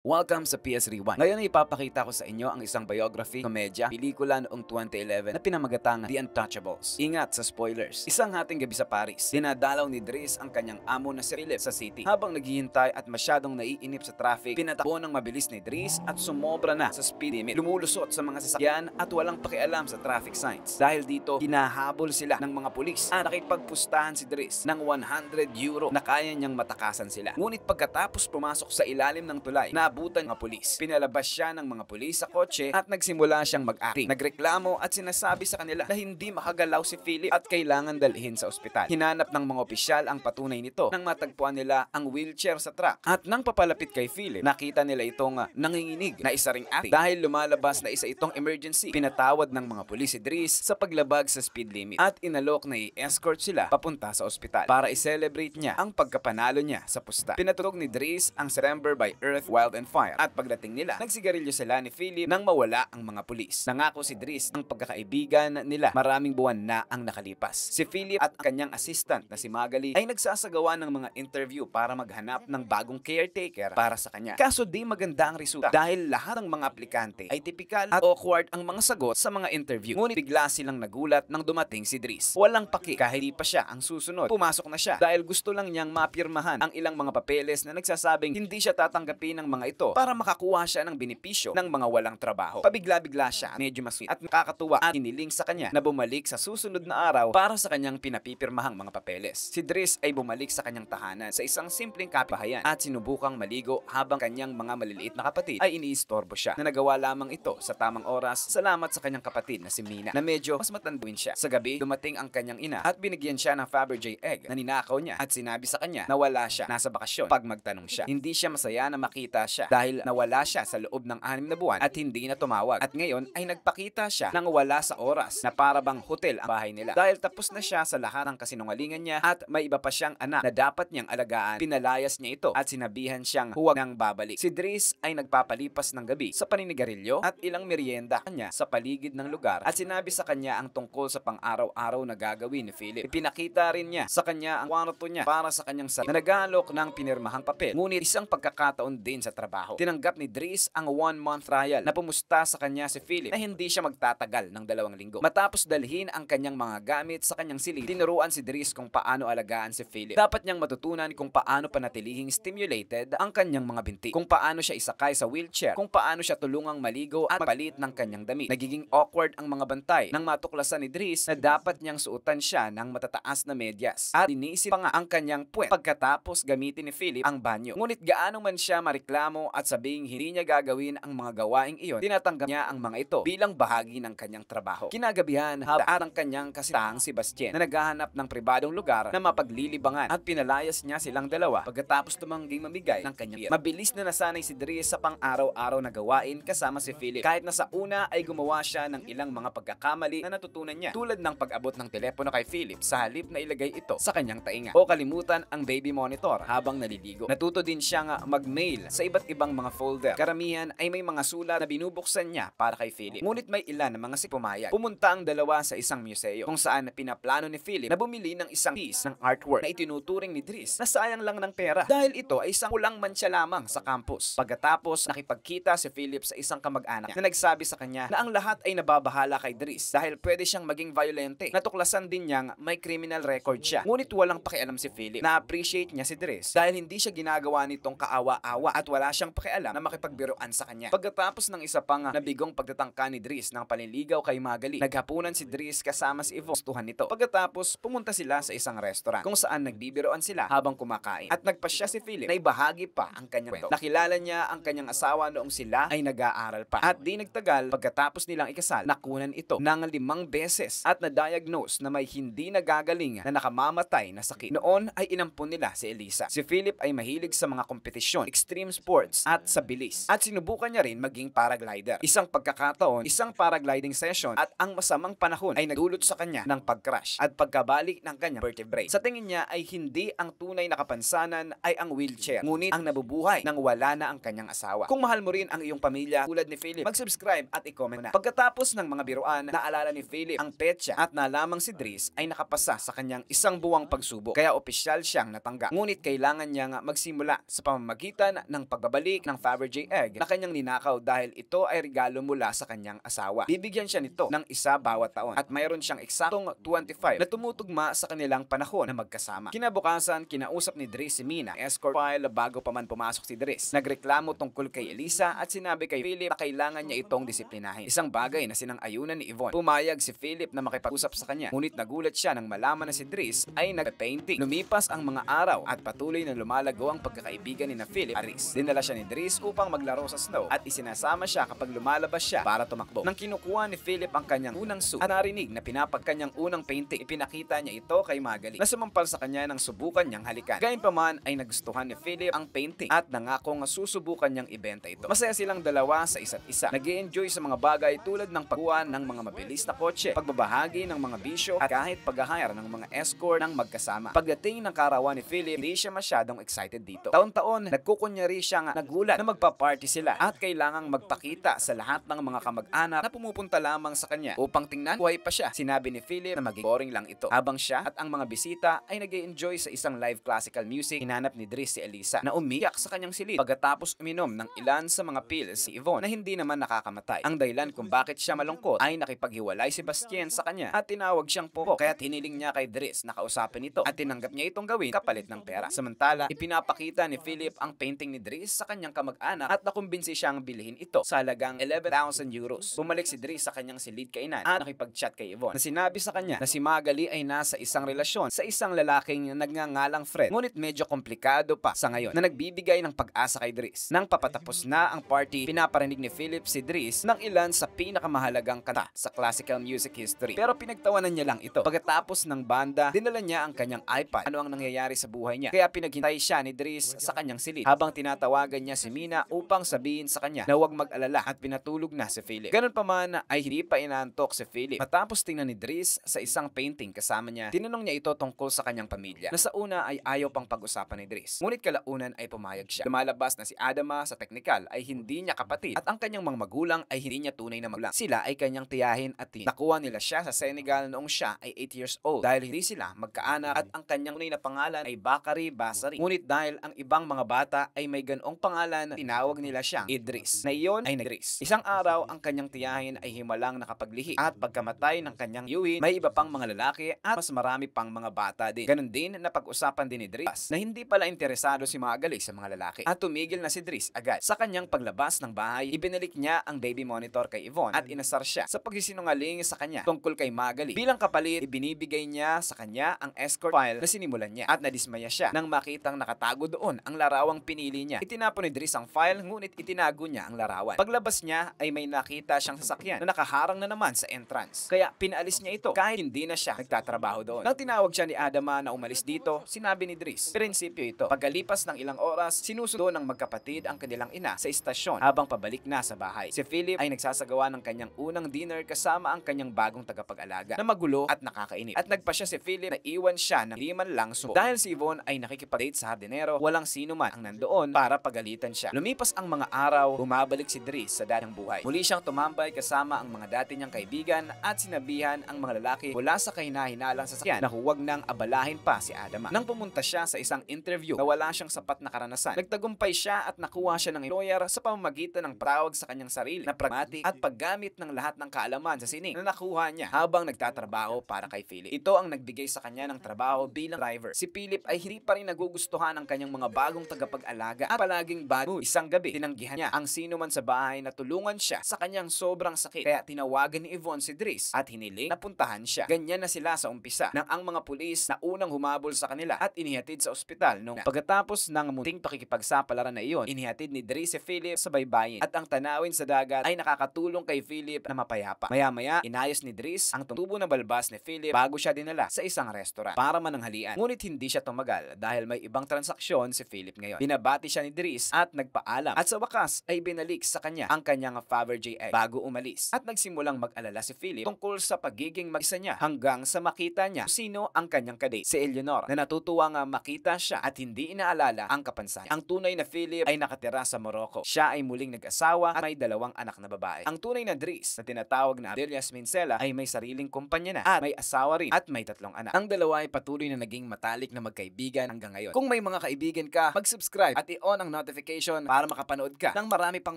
Welcome sa PS Rewind. Ngayon ay ipapakita ko sa inyo ang isang biography, komedya, pelikula noong 2011 na pinamagatang The Untouchables. Ingat sa spoilers. Isang hating gabi sa Paris, dinadalaw ni Dries ang kanyang amo na si Philip sa city. Habang naghihintay at masyadong naiinip sa traffic, pinatakbo ng mabilis ni Dries at sumobra na sa speed limit. Lumulusot sa mga sasakyan at walang pakialam sa traffic signs. Dahil dito, hinahabol sila ng mga pulis at nakipagpustahan si Dries ng €100 na kaya niyang matakasan sila. Ngunit pagkatapos pumasok sa ilalim ng tulay, naabutan ng pulis. Pinalabas siya ng mga pulis sa kotse at nagsimula siyang mag-acting. Nagreklamo at sinasabi sa kanila na hindi makagalaw si Philip at kailangan dalhin sa ospital. Hinanap ng mga opisyal ang patunay nito nang matagpuan nila ang wheelchair sa truck. At nang papalapit kay Philip, nakita nila itong nanginginig na isa ring acting. Dahil lumalabas na isa itong emergency, pinatawad ng mga pulis si Dries sa paglabag sa speed limit at inalok na i-escort sila papunta sa ospital para i-celebrate niya ang pagkapanalo niya sa pusta. Pinatugtog ni Dries ang September by Earth, Wild and Fire. At pagdating nila, nagsigarilyo sila ni Philip nang mawala ang mga pulis. Nangako si Dries ang pagkakaibigan nila maraming buwan na ang nakalipas. Si Philip at kanyang assistant na si Magali ay nagsasagawa ng mga interview para maghanap ng bagong caretaker para sa kanya. Kaso di maganda ang resulta dahil lahat ng mga aplikante ay tipikal at awkward ang mga sagot sa mga interview. Ngunit bigla silang nagulat nang dumating si Dries. Walang paki kahit di pa siya ang susunod. Pumasok na siya dahil gusto lang niyang mapirmahan ang ilang mga papeles na nagsasabing hindi siya tatanggapin ng mga ito para makakuha siya ng benepisyo ng mga walang trabaho. Pabigla-bigla siya, medyo masweet at nakakatuwa at hiniling sa kanya na bumalik sa susunod na araw para sa kanyang pinapipirmahang mga papeles. Si Dries ay bumalik sa kanyang tahanan sa isang simpleng kapitbahayan at sinubukang maligo habang kanyang mga maliliit na kapatid ay iniistorbo siya na nagawa lamang ito sa tamang oras salamat sa kanyang kapatid na si Mina na medyo mas matanduin siya. Sa gabi, dumating ang kanyang ina at binigyan siya ng Fabergé egg na ninakaw niya at sinabi sa kanya na wala siya, nasa bakasyon. Pag magtanong siya, hindi siya masaya na makita siya dahil nawala siya sa loob ng 6 na buwan at hindi na tumawag. At ngayon ay nagpakita siya nang wala sa oras na para bang hotel ang bahay nila. Dahil tapos na siya sa lahat ng kasinungalingan niya at may iba pa siyang anak na dapat niyang alagaan, pinalayas niya ito at sinabihan siyang huwag nang babalik. Si Dries ay nagpapalipas ng gabi sa paninigarilyo at ilang merienda kanya sa paligid ng lugar at sinabi sa kanya ang tungkol sa pang-araw-araw na gagawin ni Philip. Ipinakita rin niya sa kanya ang kwarto niya para sa kanyang na nagalok ng pinirmahang papel. Ngunit isang pagkakataon din sa trabaho. Tinanggap ni Dries ang 1-month trial na pumusta sa kanya si Philip na hindi siya magtatagal ng 2 linggo. Matapos dalhin ang kanyang mga gamit sa kanyang silid, tinuruan si Dries kung paano alagaan si Philip. Dapat niyang matutunan kung paano panatilihing stimulated ang kanyang mga binti, kung paano siya isakay sa wheelchair, kung paano siya tulungang maligo at magpalit ng kanyang damit. Nagiging awkward ang mga bantay nang matuklasan ni Dries na dapat niyang suotan siya ng matataas na medyas. At iniisip pa nga ang kanyang puwet pagkatapos gamitin ni Philip ang banyo. Ngunit gaano man siya mareklamo at sabing hindi niya gagawin ang mga gawaing iyon, tinatanggap niya ang mga ito bilang bahagi ng kanyang trabaho. Kinagabihan, habang ang kanyang kasitaang si Bastien na naghahanap ng pribadong lugar na mapaglilibangan at pinalayas niya silang dalawa pagkatapos tumangging mamigay ng kanyang pera. Mabilis na nasanay si Dries sa pang-araw-araw na gawain kasama si Philip. Kahit na sa una ay gumawa siya ng ilang mga pagkakamali na natutunan niya, tulad ng pag-abot ng telepono kay Philip sa halip na ilagay ito sa kanyang tainga o kalimutan ang baby monitor habang naliligo. Natuto din siyang mag-mail sa iba't ibang mga folder. Karamihan ay may mga sulat na binubuksan niya para kay Philip. Ngunit may ilan na mga pumayag. Pumunta ang dalawa sa isang museo kung saan pinaplano ni Philip na bumili ng isang piece ng artwork na itinuturing ni Dries na sayang lang ng pera dahil ito ay isang pulang mancha lamang sa campus. Pagkatapos, nakipagkita si Philip sa isang kamag-anak na nagsabi sa kanya na ang lahat ay nababahala kay Dries dahil pwede siyang maging violente. Natuklasan din niyang may criminal record siya. Ngunit walang pakialam si Philip. Na-appreciate niya si Dries dahil hindi siya ginagawa nitong kaawa-awa at wala siyang pakialam na makipagbiruan sa kanya. Pagkatapos ng isa pang nabigong pagtatangka ni Dries ng paliligaw kay Magali, naghapunan si Dries kasama si Yvonne. Gustuhan nito. Pagkatapos, pumunta sila sa isang restaurant kung saan nagbibiroan sila habang kumakain. At nagpasya si Philip na ibahagi pa ang kanyang kwento. Nakilala niya ang kanyang asawa noong sila ay nag-aaral pa. At di nagtagal, pagkatapos nilang ikasal, nakunan ito ng 5 beses at na-diagnose na may hindi nagagaling na nakamamatay na sakit. Noon ay inampun nila si Elisa. Si Philip ay mahilig sa mga kompetisyon, extreme sports at sa bilis. At sinubukan niya rin maging paraglider. Isang pagkakataon, isang paragliding session at ang masamang panahon ay nagdulot sa kanya ng pag-crash at pagkabalik ng kanyang vertebrae. Sa tingin niya ay hindi ang tunay na kapansanan ay ang wheelchair, ngunit ang nabubuhay nang wala na ang kanyang asawa. Kung mahal mo rin ang iyong pamilya tulad ni Philip, mag-subscribe at i-comment na. Pagkatapos ng mga biruan, naalala ni Philip ang petsa at nalamang si Dries ay nakapasa sa kanyang 1 buwang pagsubok. Kaya opisyal siyang natanggap. Ngunit kailangan niyang magsimula sa pamamagitan ng pagbabalik pabalik ng Fabergé egg na kanyang ninakaw dahil ito ay regalo mula sa kanyang asawa. Bibigyan siya nito ng isa bawat taon at mayroon siyang eksaktong 25 na tumutugma sa kanilang panahon na magkasama. Kinabukasan, kinausap ni Dries si Mina, escort file bago pa man pumasok si Dries. Nagreklamo tungkol kay Elisa at sinabi kay Philip na kailangan niya itong disiplinahin. Isang bagay na sinang-ayunan ni Yvonne. Pumayag si Philip na makipag-usap sa kanya. Ngunit nagulat siya nang malaman na si Dries ay nag-painting. Lumipas ang mga araw at patuloy na lumalago ang pagkakaibigan ni Philip at Dries. Dinala siya ni Dries upang maglaro sa snow at isinasama siya kapag lumalabas siya para tumakbo. Nang kinukuha ni Philip ang kanyang unang suit at narinig na pinapagkanyang unang painting, ipinakita niya ito kay Magali na sumampal sa kanya nang subukan niyang halikan. Gayunpaman ay nagustuhan ni Philip ang painting at nangakong susubukan niyang ibenta ito. Masaya silang dalawa sa isa't isa. Nag-i-enjoy sa mga bagay tulad ng pagkuha ng mga mabilis na kotse, pagbabahagi ng mga bisyo at kahit pag-hire ng mga escort ng magkasama. Pagdating ng karawan ni Philip, hindi siya masyadong excited dito. Taon-taon, nagkukunyari siyang nagulat na magpa-party sila at kailangang magpakita sa lahat ng mga kamag-anak na pumupunta lamang sa kanya upang tingnan buhay pa siya. Sinabi ni Philip na maging boring lang ito. Habang siya at ang mga bisita ay nag-i-enjoy sa isang live classical music, hinanap ni Dries si Elisa na umiyak sa kanyang silid pagkatapos uminom ng ilan sa mga pills si Yvonne na hindi naman nakakamatay. Ang dahilan kung bakit siya malungkot ay nakipaghiwalay si Bastien sa kanya at tinawag siyang popo, kaya't hiniling niya kay Dries na kausapin ito at tinanggap niya itong gawin kapalit ng pera. Samantala, ipinapakita ni Philip ang painting ni Dries sa kanyang kamag-anak at nakumbinsi siyang bilhin ito sa halagang 11,000 euros. Bumalik si Dries sa kanyang silid kainan at nakipag-chat kay Yvonne na sinabi sa kanya na si Magali ay nasa isang relasyon sa isang lalaking nagngangalang Fred. Ngunit medyo komplikado pa sa ngayon na nagbibigay ng pag-asa kay Dries. Nang papatapos na ang party, pinaparinig ni Philip si Dries ng ilan sa pinakamahalagang kanta sa classical music history. Pero pinagtawanan niya lang ito. Pagkatapos ng banda, dinala niya ang kanyang iPad. Ano ang nangyayari sa buhay niya? Kaya pinaghintay siya ni Dries sa kanyang silid habang tinatawagan niya si Mina upang sabihin sa kanya na huwag mag-alala at pinatulog na si Philip. Ganun pa man ay hindi pa inaantok si Philip. Matapos tingnan ni Dries sa isang painting kasama niya, tinanong niya ito tungkol sa kanyang pamilya na sa una ay ayaw pang pag-usapan ni Dries. Ngunit kalaunan ay pumayag siya. Lumalabas na si Adama sa teknikal ay hindi niya kapatid at ang kanyang mga magulang ay hindi niya tunay na magulang. Sila ay kanyang tiyahin at tin. Nakuha nila siya sa Senegal noong siya ay 8 years old dahil hindi sila magkaanak at ang kanyang tunay na pangalan ay Bakary Basari. Ngunit dahil ang ibang mga bata ay may ganong pangalan, tinawag nila siyang Idris na iyon ay Nagris. Isang araw ang kanyang tiyahin ay himalang nakapaglihi at pagkamatay ng kanyang yuhin, may iba pang mga lalaki at mas marami pang mga bata din. Ganon din na pag-usapan din ni Dries na hindi pala interesado si Magali sa mga lalaki at tumigil na si Dries agad. Sa kanyang paglabas ng bahay, ibinalik niya ang baby monitor kay Yvonne at inasar siya sa pagsisinungaling sa kanya tungkol kay Magali. Bilang kapalit, ibinibigay niya sa kanya ang escort file na sinimulan niya at nadismaya siya nang makitang nakatago doon ang larawang pinili niya. Itinapon ni Dries ang file ngunit itinago niya ang larawan. Paglabas niya ay may nakita siyang sasakyan na nakaharang na naman sa entrance. Kaya pinaalis niya ito kahit hindi na siya nagtatrabaho doon. Nang tinawag siya ni Adama na umalis dito, sinabi ni Dries, prinsipyo ito. Pagkalipas ng ilang oras, sinusundo ng magkapatid ang kanilang ina sa istasyon habang pabalik na sa bahay. Si Philip ay nagsasagawa ng kanyang unang dinner kasama ang kanyang bagong tagapag-alaga na magulo at nakakainip. At nagpa siya si Philip na iwan siya ng hindi man lang subo. Dahil si Yvonne ay nakikipag-date sa hardinero, walang sino man ang nandoon para pagalitan siya. Lumipas ang mga araw, bumabalik si Dries sa dating buhay. Muli siyang tumambay kasama ang mga dati niyang kaibigan at sinabihan ang mga lalaki mula sa kahina-hinalang sasakyan na huwag nang abalahin pa si Adama. Nang pumunta siya sa isang interview na wala siyang sapat na karanasan, nagtagumpay siya at nakuha siya ng employer sa pamamagitan ng tawag sa kanyang sarili na pragmatic at paggamit ng lahat ng kaalaman sa sining na nakuha niya habang nagtatrabaho para kay Philip. Ito ang nagbigay sa kanya ng trabaho bilang driver. Si Philip ay hindi pa rin nagugustuhan ng kanyang mga bagong tagapag-alaga at palaging bad mood. Isang gabi, tinanggihan niya ang sino man sa bahay na tulungan siya sa kanyang sobrang sakit. Kaya tinawagan ni Yvonne si Dries at hiniling na puntahan siya. Ganyan na sila sa umpisa nang ang mga pulis na unang humabol sa kanila at inihatid sa ospital nung pagkatapos ng munting pakikipagsapalaran na iyon, inihatid ni Dries si Philip sa baybayin at ang tanawin sa dagat ay nakakatulong kay Philip na mapayapa. Maya-maya, inayos ni Dries ang tubo ng balbas ni Philip bago siya dinala sa isang restaurant para mananghalian. Ngunit hindi siya tumagal dahil may ibang transaksyon si Philip ngayon. Binabati siya ni Dries at nagpaalam at sa wakas ay binalik sa kanya ang kanyang Fabergé egg bago umalis at nagsimulang mag-alala si Philip tungkol sa pagiging mag-isa niya hanggang sa makita niya sino ang kanyang kadate, si Eleanor, na natutuwa nga makita siya at hindi inaalala ang kapansanan. Ang tunay na Philip ay nakatira sa Morocco. Siya ay muling nag-asawa at may 2 anak na babae. Ang tunay na Dries na tinatawag na Abdelias Mincela ay may sariling kumpanya na at may asawa rin at may 3 anak. Ang dalawa ay patuloy na naging matalik na magkaibigan hanggang ngayon. Kung may mga kaibigan ka, mag-subscribe at i-on ang notification para makapanood ka ng marami pang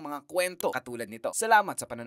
mga kwento katulad nito. Salamat sa panonood.